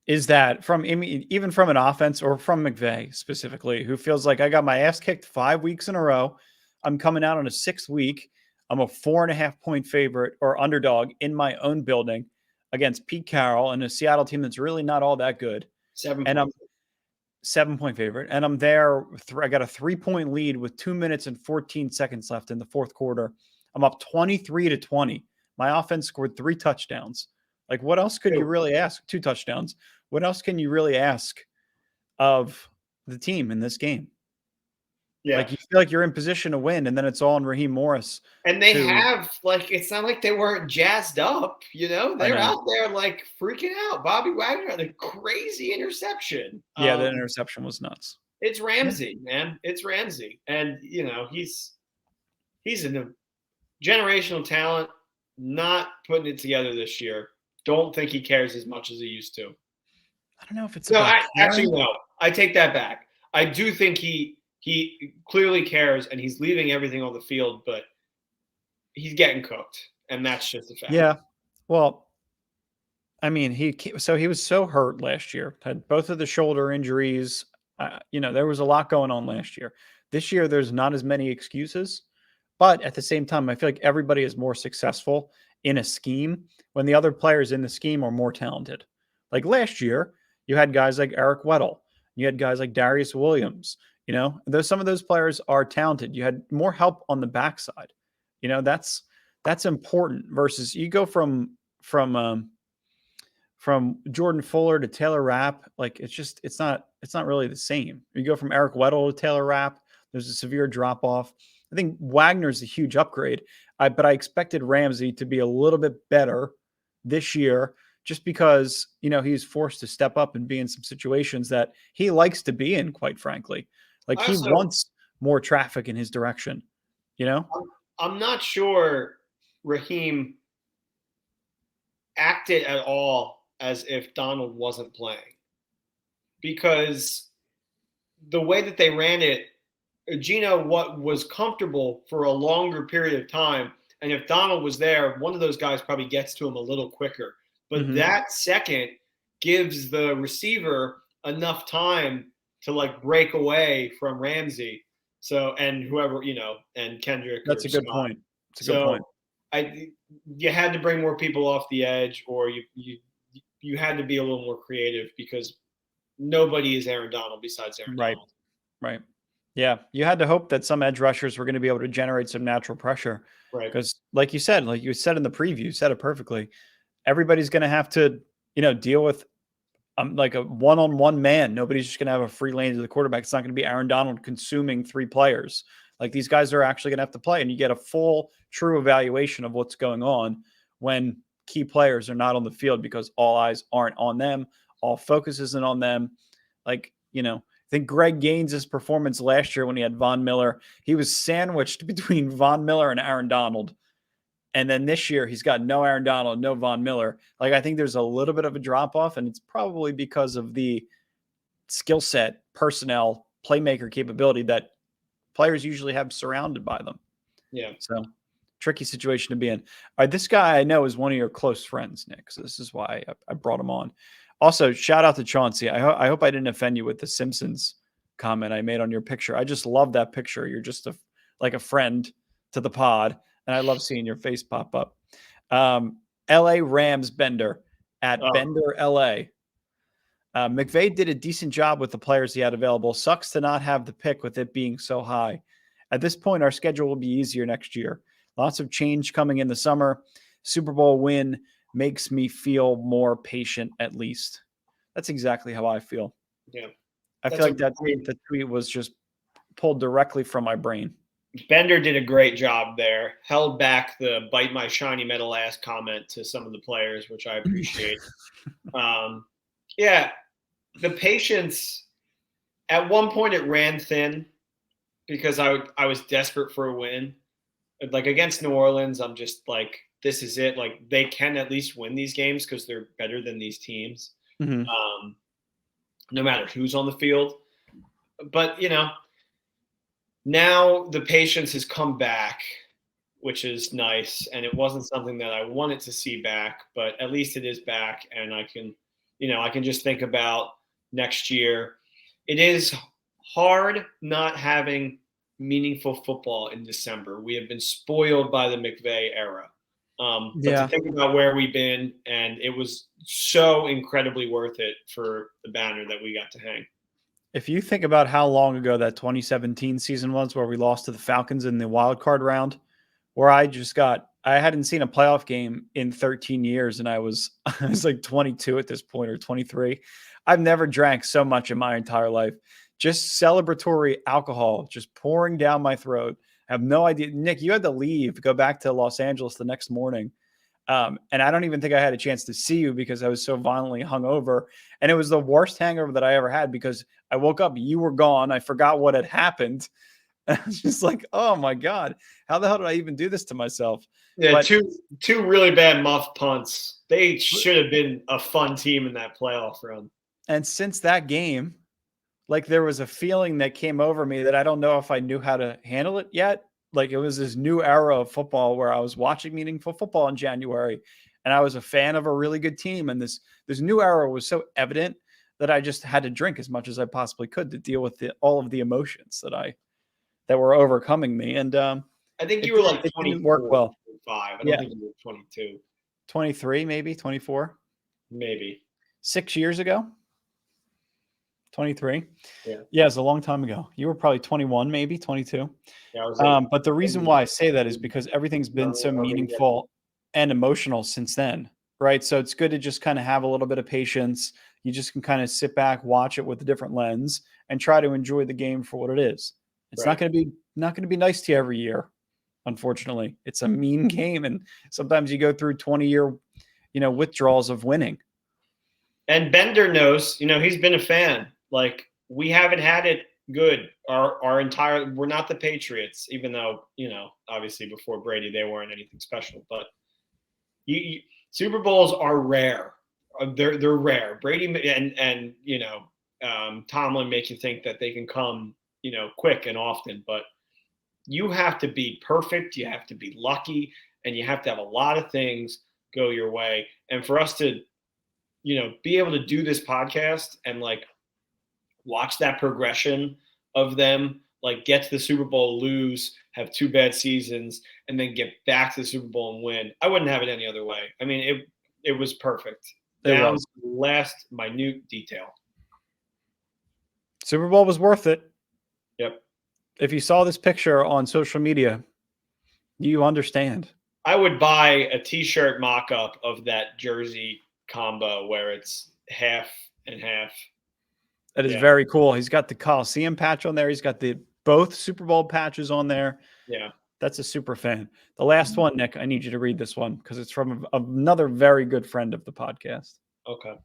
is that even from an offense, or from McVay specifically, who feels like I got my ass kicked 5 weeks in a row. I'm coming out on a 6th week. I'm a 4.5-point favorite or underdog in my own building against Pete Carroll and a Seattle team that's really not all that good. 7-point favorite. And I'm there. I got a 3-point lead with 2 minutes and 14 seconds left in the fourth quarter. I'm up 23-20. My offense scored 3 touchdowns. Like, what else could you really ask? 2 touchdowns. What else can you really ask of the team in this game? Yeah. Like, you feel like you're in position to win, and then it's all on Raheem Morris. And they have, it's not like they weren't jazzed up, They're out there, freaking out. Bobby Wagner, the crazy interception. Yeah, the interception was nuts. It's Ramsey, man. It's Ramsey. And, he's a generational talent, not putting it together this year. Don't think he cares as much as he used to. I don't know if it's actually, no. I take that back. I do think he clearly cares, and he's leaving everything on the field, but he's getting cooked, and that's just a fact. Yeah. Well, I mean, he was so hurt last year, had both of the shoulder injuries. There was a lot going on last year. This year, there's not as many excuses, but at the same time, I feel like everybody is more successful in a scheme when the other players in the scheme are more talented. Like last year, you had guys like Eric Weddle. You had guys like Darius Williams. Some of those players are talented. You had more help on the backside. That's important versus you go from Jordan Fuller to Taylor Rapp. Like, it's not really the same. You go from Eric Weddle to Taylor Rapp, there's a severe drop off. I think Wagner's a huge upgrade, but I expected Ramsey to be a little bit better this year, just because, he's forced to step up and be in some situations that he likes to be in, quite frankly. Like, he wants more traffic in his direction, I'm not sure Raheem acted at all as if Donald wasn't playing, because the way that they ran it Gino what was comfortable for a longer period of time. And if Donald was there, one of those guys probably gets to him a little quicker. But that second gives the receiver enough time to like break away from Ramsey. So, and whoever, and Kendrick. That's a good point. It's a good point. You had to bring more people off the edge, or you had to be a little more creative because nobody is Aaron Donald besides Aaron Donald. Right. Yeah. You had to hope that some edge rushers were going to be able to generate some natural pressure. Right. Because like you said in the preview, you said it perfectly. Everybody's going to have to, deal with like a one-on-one man. Nobody's just going to have a free lane to the quarterback. It's not going to be Aaron Donald consuming 3 players. Like these guys are actually going to have to play, and you get a full, true evaluation of what's going on when key players are not on the field because all eyes aren't on them. All focus isn't on them. Like, I think Greg Gaines' performance last year when he had Von Miller, he was sandwiched between Von Miller and Aaron Donald. And then this year he's got no Aaron Donald, no Von Miller. Like I think there's a little bit of a drop off, and it's probably because of the skill set, personnel, playmaker capability that players usually have surrounded by them. Yeah. So tricky situation to be in. All right, this guy I know is one of your close friends, Nick. So this is why I brought him on. Also, shout out to Chauncey. I hope I didn't offend you with the Simpsons comment I made on your picture. I just love that picture. You're just like a friend to the pod, and I love seeing your face pop up. LA Rams Bender at Bender LA. McVay did a decent job with the players he had available. Sucks to not have the pick with it being so high. At this point, our schedule will be easier next year. Lots of change coming in the summer. Super Bowl win makes me feel more patient, at least. That's exactly how I feel. Yeah. I feel like that tweet was just pulled directly from my brain. Bender did a great job there. Held back the bite my shiny metal ass comment to some of the players, which I appreciate. Yeah, the patience, at one point it ran thin because I was desperate for a win. Like against New Orleans, I'm just like, this is it. Like they can at least win these games because they're better than these teams, no matter who's on the field. But, now the patience has come back, which is nice. And it wasn't something that I wanted to see back, but at least it is back. And I can just think about next year. It is hard not having meaningful football in December. We have been spoiled by the McVay era. But to think about where we've been, and it was so incredibly worth it for the banner that we got to hang. If you think about how long ago that 2017 season was where we lost to the Falcons in the wild card round, where I hadn't seen a playoff game in 13 years, and I was like 22 at this point, or 23. I've never drank so much in my entire life. Just celebratory alcohol just pouring down my throat. I have no idea. Nick, you had to leave, go back to Los Angeles the next morning. And I don't even think I had a chance to see you because I was so violently hungover. And it was the worst hangover that I ever had because I woke up, you were gone. I forgot what had happened. And I was just like, oh my God, how the hell did I even do this to myself? Yeah, but two really bad muff punts. They should have been a fun team in that playoff run. And since that game, like there was a feeling that came over me that I don't know if I knew how to handle it yet. Like it was this new era of football where I was watching meaningful football in January and I was a fan of a really good team. And this new era was so evident that I just had to drink as much as I possibly could to deal with all of the emotions that were overcoming me. And I think you were like 20. Didn't work well. 5. I don't think you were 22. 23, maybe 24. Maybe 6 years ago. 23. Yeah, it's a long time ago. You were probably 21, maybe 22. Yeah, I was but the reason why I say that is because everything's been so meaningful and emotional since then, right? So it's good to just kind of have a little bit of patience. You just can kind of sit back, watch it with a different lens, and try to enjoy the game for what it is. It's not going to be nice to you every year, unfortunately. It's a mean game, and sometimes you go through 20-year, withdrawals of winning. And Bender knows, he's been a fan. Like we haven't had it good we're not the Patriots, even though, obviously before Brady, they weren't anything special, but Super Bowls are rare. They're rare. Brady and Tomlin make you think that they can come quick and often, but you have to be perfect. You have to be lucky, and you have to have a lot of things go your way. And for us to, be able to do this podcast and like watch that progression of them, like get to the Super Bowl, lose, have 2 bad seasons, and then get back to the Super Bowl and win. I wouldn't have it any other way. I mean, it was perfect. Down to the last minute detail. Super Bowl was worth it. Yep. If you saw this picture on social media, you understand. I would buy a T-shirt mock-up of that jersey combo where it's half and half. That is very cool. He's got the Coliseum patch on there. He's got both Super Bowl patches on there. Yeah. That's a super fan. The last one, Nick, I need you to read this one because it's from another very good friend of the podcast. Okay.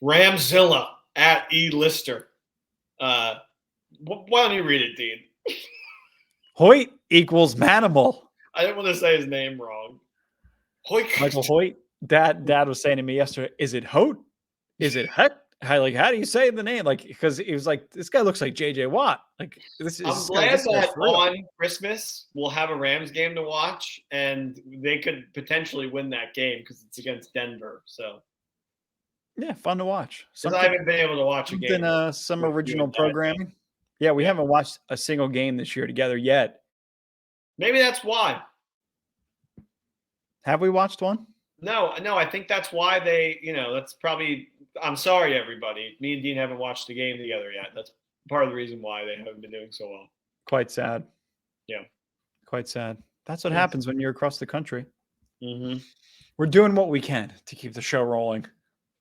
Ramzilla at E Lister. Why don't you read it, Dean? Hoyt equals Manimal. I didn't want to say his name wrong. Hoyt. Michael Hoyt. Dad was saying to me yesterday, is it Hoyt? Is it Hut? How do you say the name? Like, because he was like, this guy looks like JJ Watt. Like, this is. I'm glad that on Christmas we'll have a Rams game to watch, and they could potentially win that game because it's against Denver. So, yeah, fun to watch. Because I haven't been able to watch a game. Some original programming. Yeah, we haven't watched a single game this year together yet. Maybe that's why. Have we watched one? No. I think that's why they. That's probably. I'm sorry, everybody. Me and Dean haven't watched the game together yet. That's part of the reason why they haven't been doing so well. Quite sad. Yeah. Quite sad. That's what happens when you're across the country. Mm-hmm. We're doing what we can to keep the show rolling.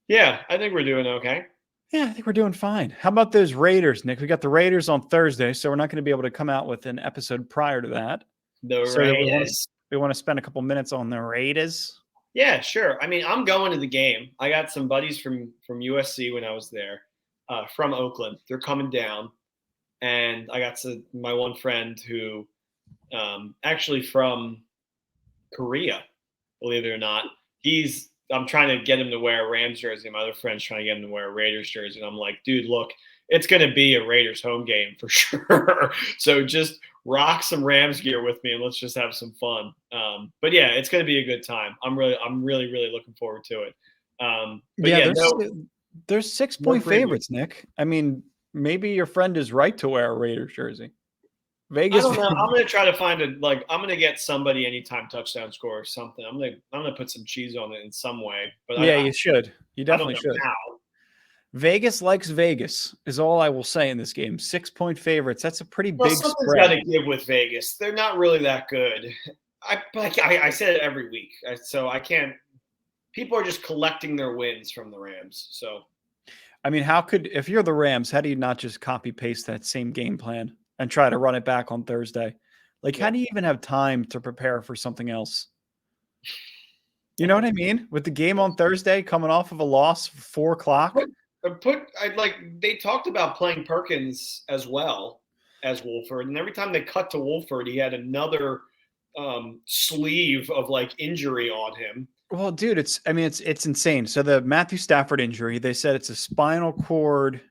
Yeah, I think we're doing okay. Yeah, I think we're doing fine. How about those Raiders, Nick? We got the Raiders on Thursday, so we're not going to be able to come out with an episode prior to that. The Raiders. We want to spend a couple minutes on the Raiders. Yeah, sure. I mean, I'm going to the game. I got some buddies from USC when I was there, from Oakland. They're coming down, and I got my one friend who, actually from Korea, believe it or not. I'm trying to get him to wear a Rams jersey. My other friend's trying to get him to wear a Raiders jersey, and I'm like, dude, look, it's going to be a Raiders home game for sure. So just rock some Rams gear with me and let's just have some fun. But yeah, it's going to be a good time. I'm really, really looking forward to it. There's 6-point favorites, Nick. I mean, maybe your friend is right to wear a Raiders jersey. Vegas. I don't know. I'm going to try to find I'm going to get somebody anytime touchdown score or something. I'm going to put some cheese on it in some way. But you should. You definitely should. How. Vegas likes Vegas is all I will say in this game. 6-point favorites. That's a pretty big something's spread. Got to give with Vegas. They're not really that good. I said it every week, so I can't. People are just collecting their wins from the Rams. So, I mean, if you're the Rams, how do you not just copy paste that same game plan and try to run it back on Thursday? Like, how do you even have time to prepare for something else? You know what I mean? With the game on Thursday, coming off of a loss, 4:00. They talked about playing Perkins as well as Wolford, and every time they cut to Wolford, he had another sleeve of injury on him. Well, dude, it's insane. So the Matthew Stafford injury, they said it's a spinal cord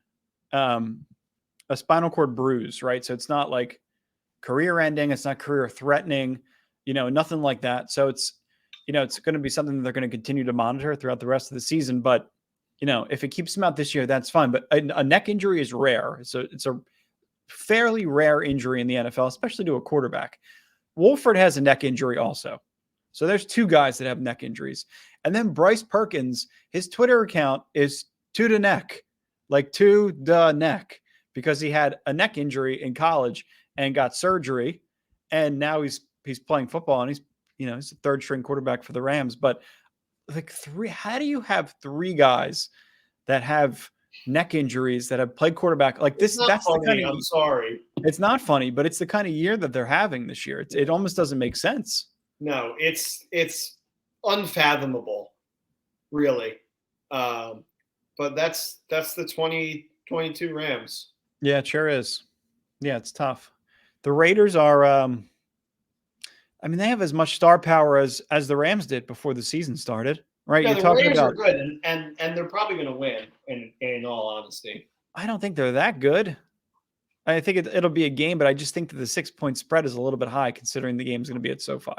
bruise, right? So it's not like career ending, it's not career threatening, nothing like that. So it's going to be something that they're going to continue to monitor throughout the rest of the season, but if it keeps him out this year, that's fine. But a neck injury is rare. So it's a fairly rare injury in the NFL, especially to a quarterback. Wolford has a neck injury also. So there's 2 guys that have neck injuries. And then Bryce Perkins, his Twitter account is to the neck, because he had a neck injury in college and got surgery. And now he's playing football and he's a 3rd string quarterback for the Rams. But how do you have 3 guys that have neck injuries that have played quarterback like this? That's funny. The kind of, I'm sorry. It's not funny, but it's the kind of year that they're having this year. It almost doesn't make sense. No, it's unfathomable, really. But that's the 2022 Rams. Yeah, it sure is. Yeah, it's tough. The Raiders are they have as much star power as the Rams did before the season started, right? Yeah, the Raiders are good, and they're probably going to win. In all honesty, I don't think they're that good. I think it'll be a game, but I just think that the 6-point spread is a little bit high considering the game's going to be at SoFi.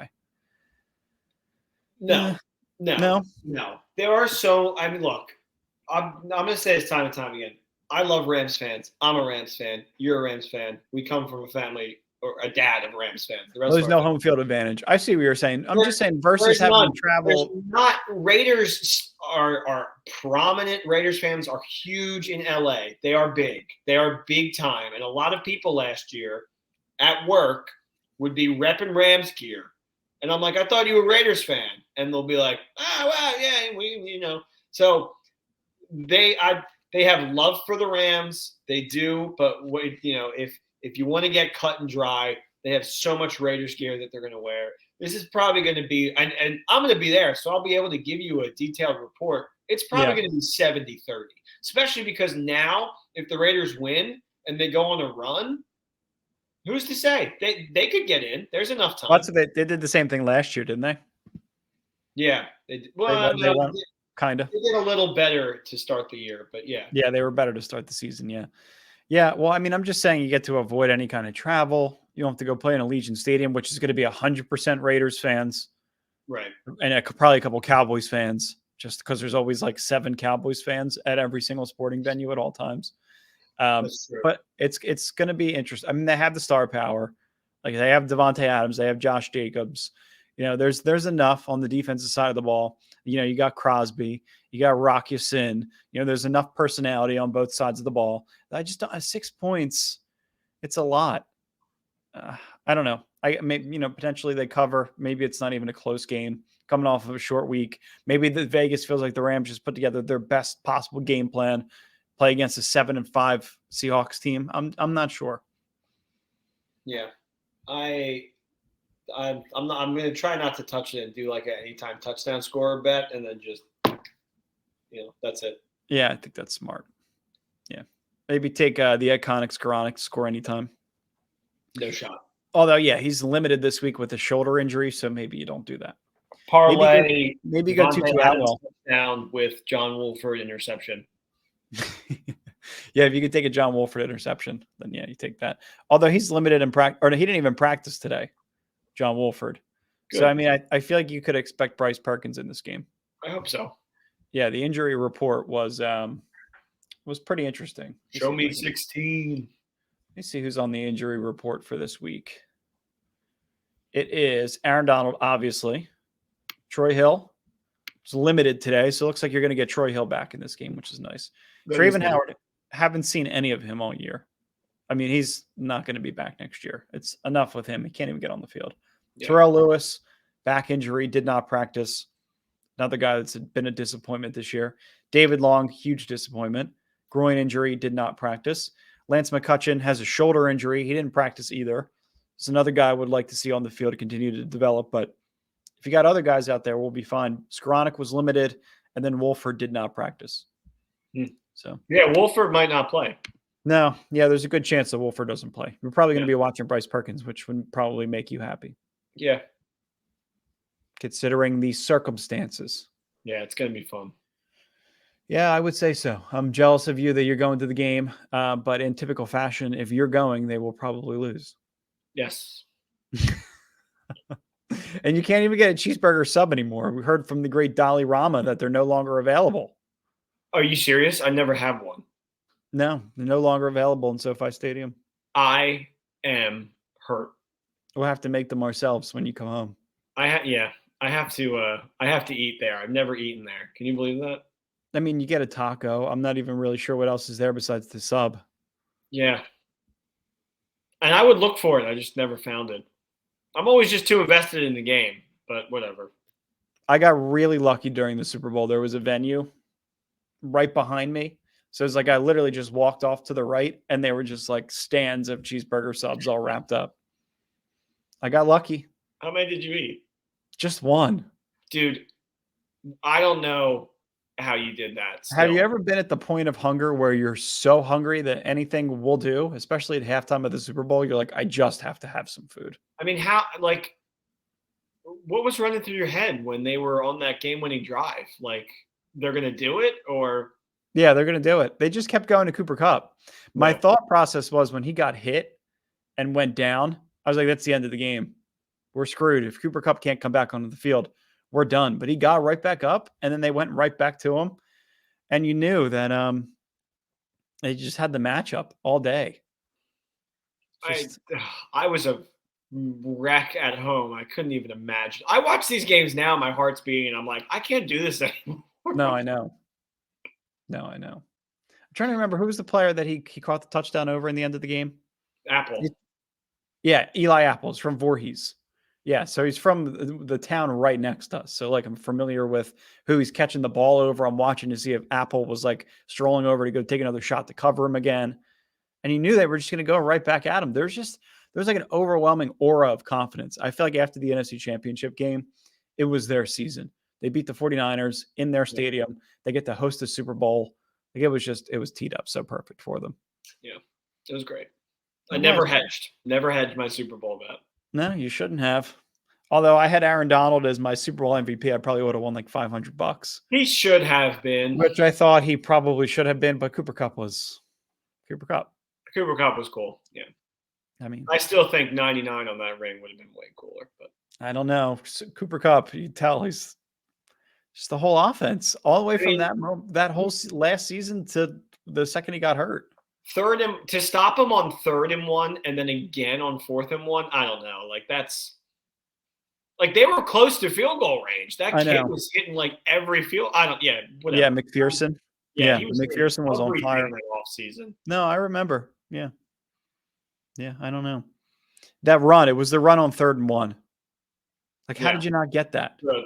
No. There are I mean, look, I'm going to say this time and time again. I love Rams fans. I'm a Rams fan. You're a Rams fan. We come from a family or a dad of a Rams fan. There's no home field advantage. I see what you're saying. I'm just saying versus having to travel. Not Raiders are prominent. Raiders fans are huge in LA. They are big. They are big time. And a lot of people last year at work would be repping Rams gear. And I'm like, I thought you were a Raiders fan. And they'll be like, well, yeah, So they have love for the Rams. They do. But, if you want to get cut and dry, they have so much Raiders gear that they're going to wear. This is probably going to be – and I'm going to be there, so I'll be able to give you a detailed report. It's probably going to be 70-30, especially because now if the Raiders win and they go on a run, who's to say? They could get in. There's enough time. They did the same thing last year, didn't they? Yeah. They won, kind of. They did a little better to start the year, but yeah. Yeah, they were better to start the season, yeah. Yeah, well, I mean, I'm just saying you get to avoid any kind of travel. You don't have to go play in Allegiant Stadium, which is going to be 100% Raiders fans. Right. And probably a couple Cowboys fans, just because there's always like 7 Cowboys fans at every single sporting venue at all times. But it's going to be interesting. I mean, they have the star power. Like they have Devontae Adams. They have Josh Jacobs. There's enough on the defensive side of the ball. You got Crosby. You got Rock Ya-Sin. There's enough personality on both sides of the ball. I just don't. 6 points, it's a lot. I don't know. Potentially they cover. Maybe it's not even a close game. Coming off of a short week, maybe the Vegas feels like the Rams just put together their best possible game plan, play against a 7-5 Seahawks team. I'm not sure. Yeah, I'm going to try not to touch it and do like an anytime touchdown scorer bet, and then just that's it. Yeah, I think that's smart. Yeah, maybe take the iconic Skoranek score anytime. No shot. Although, yeah, he's limited this week with a shoulder injury, so maybe you don't do that. Parlay. Maybe you go Tutu Atwell down with John Wolford interception. Yeah, if you could take a John Wolford interception, then yeah, you take that. Although he's limited in practice, or he didn't even practice today, John Wolford. Good. So I mean, I feel like you could expect Bryce Perkins in this game. I hope so. Yeah, the injury report was pretty interesting. Show me 16. Let me see who's on the injury report for this week. It is Aaron Donald, obviously. Troy Hill is limited today, so it looks like you're going to get Troy Hill back in this game, which is nice. Traven Howard, haven't seen any of him all year. I mean, he's not going to be back next year. It's enough with him. He can't even get on the field. Yeah. Terrell Lewis, back injury, did not practice. Another guy that's been a disappointment this year. David Long, huge disappointment. Groin injury, did not practice. Lance McCutcheon has a shoulder injury. He didn't practice either. It's another guy I would like to see on the field to continue to develop. But if you got other guys out there, we'll be fine. Skoranek was limited, and then Wolford did not practice. So yeah, Wolford might not play. No, yeah, there's a good chance that Wolford doesn't play. We're probably going to be watching Bryce Perkins, which would probably make you happy. Yeah. Considering the circumstances. Yeah, it's going to be fun. Yeah, I would say so. I'm jealous of you that you're going to the game, but in typical fashion, if you're going, they will probably lose. Yes. And you can't even get a cheeseburger sub anymore. We heard from the great Dolly Rama that they're no longer available. Are you serious? I never have one. No, they're no longer available in SoFi Stadium. I am hurt. We'll have to make them ourselves when you come home. I have to eat there. I've never eaten there. Can you believe that? I mean, you get a taco. I'm not even really sure what else is there besides the sub. Yeah. And I would look for it. I just never found it. I'm always just too invested in the game, but whatever. I got really lucky during the Super Bowl. There was a venue right behind me. So it's like I literally just walked off to the right and they were just like stands of cheeseburger subs all wrapped up. I got lucky. How many did you eat? Just one. Dude, I don't know how you did that. Still. Have you ever been at the point of hunger where you're so hungry that anything will do, especially at halftime of the Super Bowl? You're like, I just have to have some food. I mean, what was running through your head when they were on that game-winning drive? Like, they're going to do it, or Yeah, they're going to do it. They just kept going to Cooper Kupp. My Yeah. thought process was when he got hit and went down, I was like, that's the end of the game. We're screwed. If Cooper Kupp can't come back onto the field, we're done. But he got right back up, and then they went right back to him. And you knew that they just had the matchup all day. I was a wreck at home. I couldn't even imagine. I watch these games now, my heart's beating, and I'm like, I can't do this anymore. No, I know. I'm trying to remember who was the player that he caught the touchdown over in the end of the game. Apple. Yeah, Eli Apple's from Voorhees. Yeah, so he's from the town right next to us. So like I'm familiar with who he's catching the ball over. I'm watching to see if Apple was like strolling over to go take another shot to cover him again. And he knew they were just going to go right back at him. There's like an overwhelming aura of confidence. I feel like after the NFC Championship game, it was their season. They beat the 49ers in their stadium. They get to host the Super Bowl. Like it was teed up so perfect for them. Yeah, it was great. I never hedged my Super Bowl bet. No, you shouldn't have. Although I had Aaron Donald as my Super Bowl MVP, I probably would have won like $500. He should have been. Which I thought he probably should have been, but Cooper Kupp was Cooper Kupp. Cooper Kupp was cool. Yeah. I mean, I still think 99 on that ring would have been way cooler, but I don't know. Cooper Kupp, you tell he's just the whole offense all the way from that whole last season to the second he got hurt. To stop him on 3rd and 1 and then again on 4th and 1, I don't know. Like that's like they were close to field goal range. That kid was hitting like every field. Whatever. Yeah, McPherson. Yeah, McPherson was on fire off season. No, I remember. Yeah, I don't know. That run, it was the run on 3rd and 1. Like, how did you not get that? Good.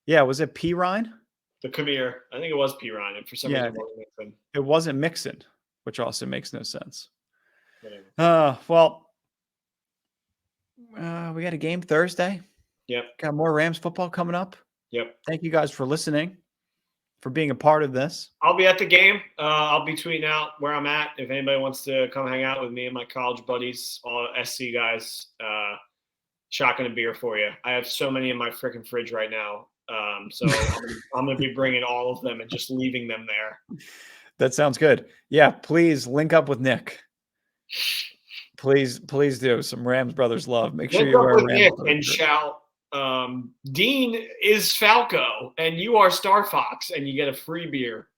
Yeah, was it P. Ryan? The Kamir. I think it was P. Ryan. And for some reason, it wasn't Mixon, which also makes no sense. Whatever. We got a game Thursday. Yep. Got more Rams football coming up. Yep. Thank you guys for listening, for being a part of this. I'll be at the game. I'll be tweeting out where I'm at. If anybody wants to come hang out with me and my college buddies, all SC guys, shotgun a beer for you. I have so many in my freaking fridge right now. So I'm going to be bringing all of them and just leaving them there. That sounds good. Yeah, please link up with Nick. Please do some Rams Brothers love. Make sure you wear a Rams and shout, Dean is Falco and you are Star Fox, and you get a free beer.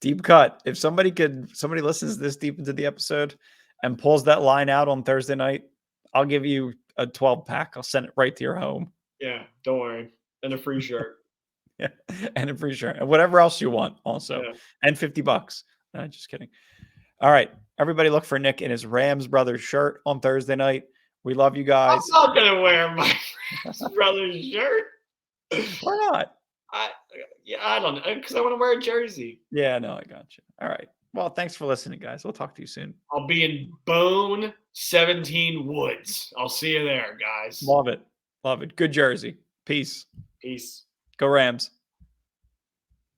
Deep cut. If somebody listens this deep into the episode and pulls that line out on Thursday night, I'll give you a 12-pack. I'll send it right to your home. Yeah, don't worry. And a free shirt. Yeah, and a free shirt. And whatever else you want also. Yeah. And $50. No, just kidding. All right. Everybody look for Nick in his Rams Brothers shirt on Thursday night. We love you guys. I'm not going to wear my Rams Brothers shirt. Why not? I don't know. Because I want to wear a jersey. Yeah, no, I got you. All right. Well, thanks for listening, guys. We'll talk to you soon. I'll be in Bone 17 Woods. I'll see you there, guys. Love it. Love it. Good jersey. Peace. Peace. Go Rams.